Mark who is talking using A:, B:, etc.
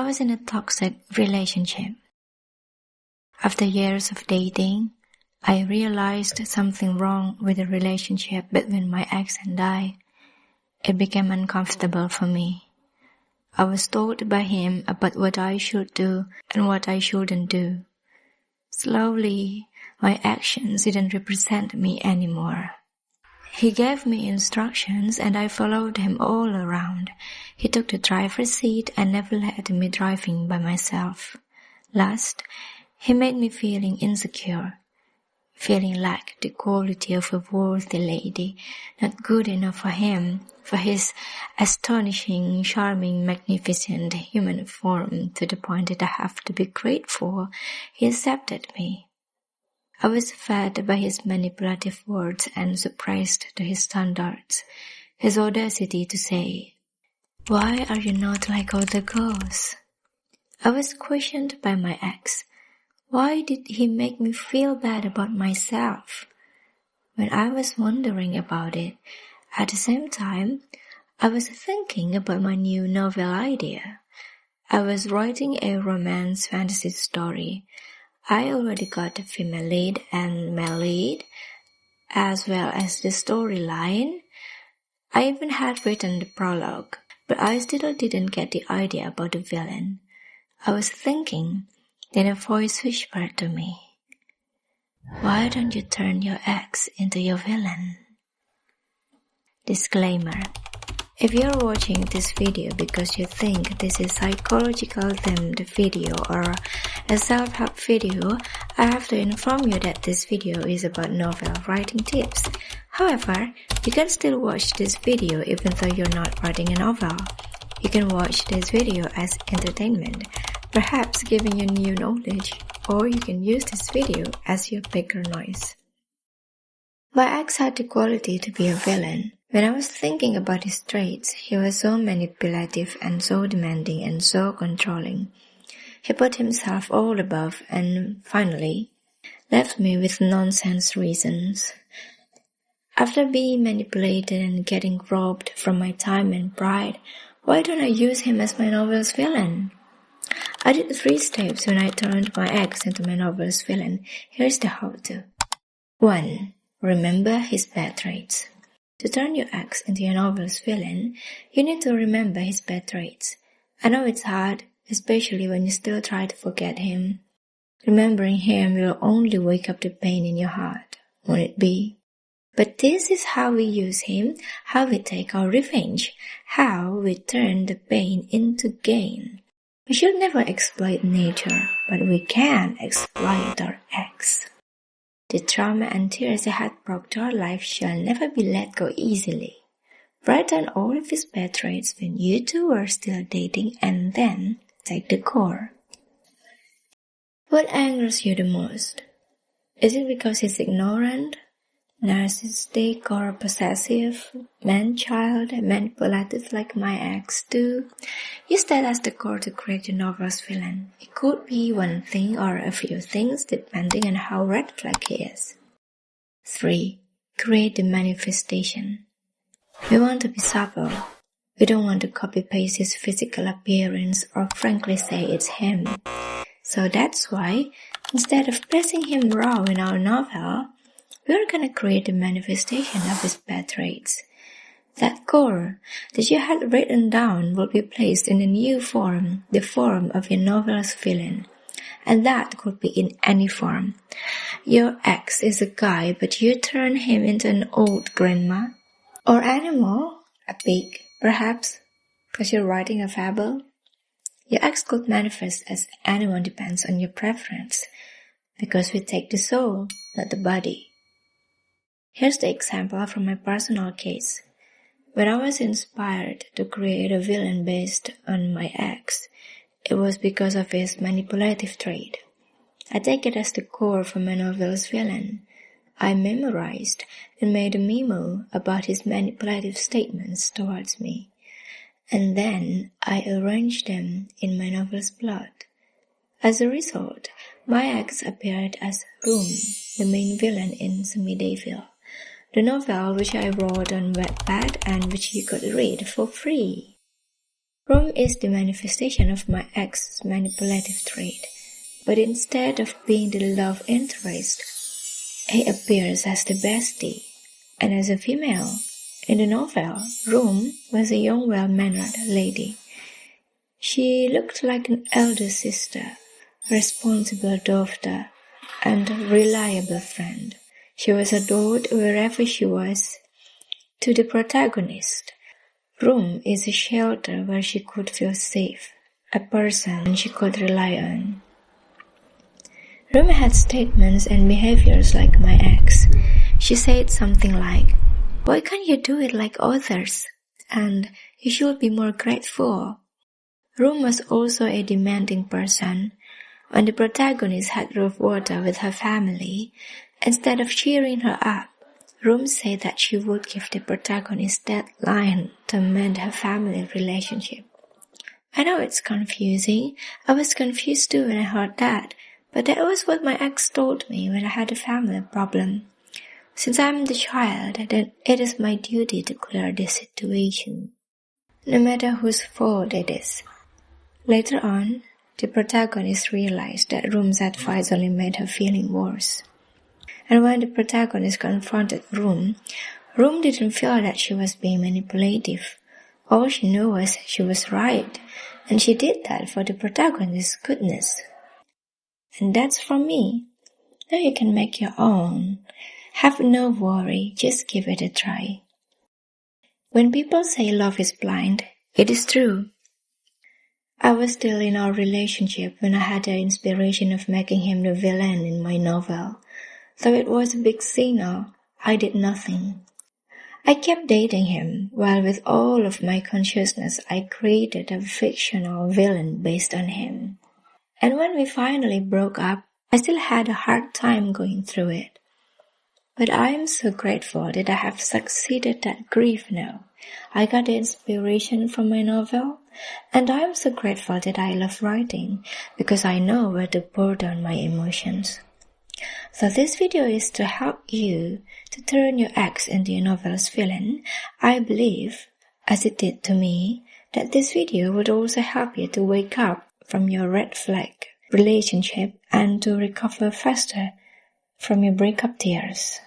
A: I was in a toxic relationship. After years of dating, I realized something wrong with the relationship between my ex and I. It became uncomfortable for me. I was told by him about what I should do and what I shouldn't do. Slowly, my actions didn't represent me anymore. He gave me instructions and I followed him all around. He took the driver's seat and never let me driving by myself. Last, he made me feeling insecure, feeling like the quality of a worthy lady, not good enough for him, for his astonishing, charming, magnificent human form, to the point that I have to be grateful he accepted me. I was fed by his manipulative words and suppressed to his standards, his audacity to say, "Why are you not like other girls?" I was questioned by my ex. Why did he make me feel bad about myself? When I was wondering about it, at the same time, I was thinking about my new novel idea. I was writing a romance fantasy story. I already got the female lead and male lead, as well as the storyline. I even had written the prologue, but I still didn't get the idea about the villain. I was thinking, then a voice whispered to me, "Why don't you turn your ex into your villain?" Disclaimer. If you're watching this video because you think this is psychological themed video or a self-help video, I have to inform you that this video is about novel writing tips. However, you can still watch this video even though you're not writing a novel. You can watch this video as entertainment, perhaps giving you new knowledge, or you can use this video as your background noise. My ex had the quality to be a villain. When I was thinking about his traits, he was so manipulative and so demanding and so controlling. He put himself all above and, finally, left me with nonsense reasons. After being manipulated and getting robbed from my time and pride, why don't I use him as my novel's villain? I did 3 steps when I turned my ex into my novel's villain. Here's the how-to. 1. Remember his bad traits. To turn your ex into your novel's villain, you need to remember his bad traits. I know it's hard, especially when you still try to forget him. Remembering him will only wake up the pain in your heart, won't it be? But this is how we use him, how we take our revenge, how we turn the pain into gain. We should never exploit nature, but we can exploit our ex. The trauma and tears that had brought to our life shall never be let go easily. Write down all of his bad traits when you two are still dating and then take the core. What angers you the most? Is it because he's ignorant, narcissistic or possessive, man-child, manipulative like my ex do? Use that as the core to create your novel's villain. It could be one thing or a few things depending on how red flag he is. 3. Create the manifestation. We want to be subtle. We don't want to copy-paste his physical appearance or frankly say it's him. So that's why, instead of placing him raw in our novel, we're gonna create the manifestation of his bad traits. That core that you had written down will be placed in a new form, the form of your novel's villain. And that could be in any form. Your ex is a guy, but you turn him into an old grandma. Or animal, a pig, perhaps, because you're writing a fable. Your ex could manifest as anyone, depends on your preference, because we take the soul, not the body. Here's the example from my personal case. When I was inspired to create a villain based on my ex, it was because of his manipulative trait. I take it as the core for my novel's villain. I memorized and made a memo about his manipulative statements towards me, and then I arranged them in my novel's plot. As a result, my ex appeared as Room, the main villain in Semi-Devil, the novel which I wrote on Wattpad and which you could read for free. Rome is the manifestation of my ex's manipulative trait, but instead of being the love interest, he appears as the bestie, and as a female. In the novel, Rome was a young, well-mannered lady. She looked like an elder sister, responsible daughter, and reliable friend. She was adored wherever she was. To the protagonist, Rome is a shelter where she could feel safe, a person she could rely on. Rome had statements and behaviors like my ex. She said something like, "Why can't you do it like others?" And "You should be more grateful." Rome was also a demanding person. When the protagonist had rough water with her family, instead of cheering her up, Rome said that she would give the protagonist deadline to mend her family relationship. I know it's confusing. I was confused too when I heard that, but that was what my ex told me when I had a family problem. Since I'm the child, then it is my duty to clear this situation, no matter whose fault it is. Later on, the protagonist realized that Rome's advice only made her feeling worse. And when the protagonist confronted Rome didn't feel that she was being manipulative. All she knew was she was right, and she did that for the protagonist's goodness. And that's from me. Now you can make your own. Have no worry, just give it a try. When people say love is blind, it is true. I was still in our relationship when I had the inspiration of making him the villain in my novel. Though it was a big signal, I did nothing. I kept dating him, while with all of my consciousness I created a fictional villain based on him. And when we finally broke up, I still had a hard time going through it. But I am so grateful that I have succeeded that grief now. I got the inspiration from my novel, and I am so grateful that I love writing, because I know where to pour down my emotions. So this video is to help you to turn your ex into your novel's villain. I believe, as it did to me, that this video would also help you to wake up from your red flag relationship and to recover faster from your breakup tears.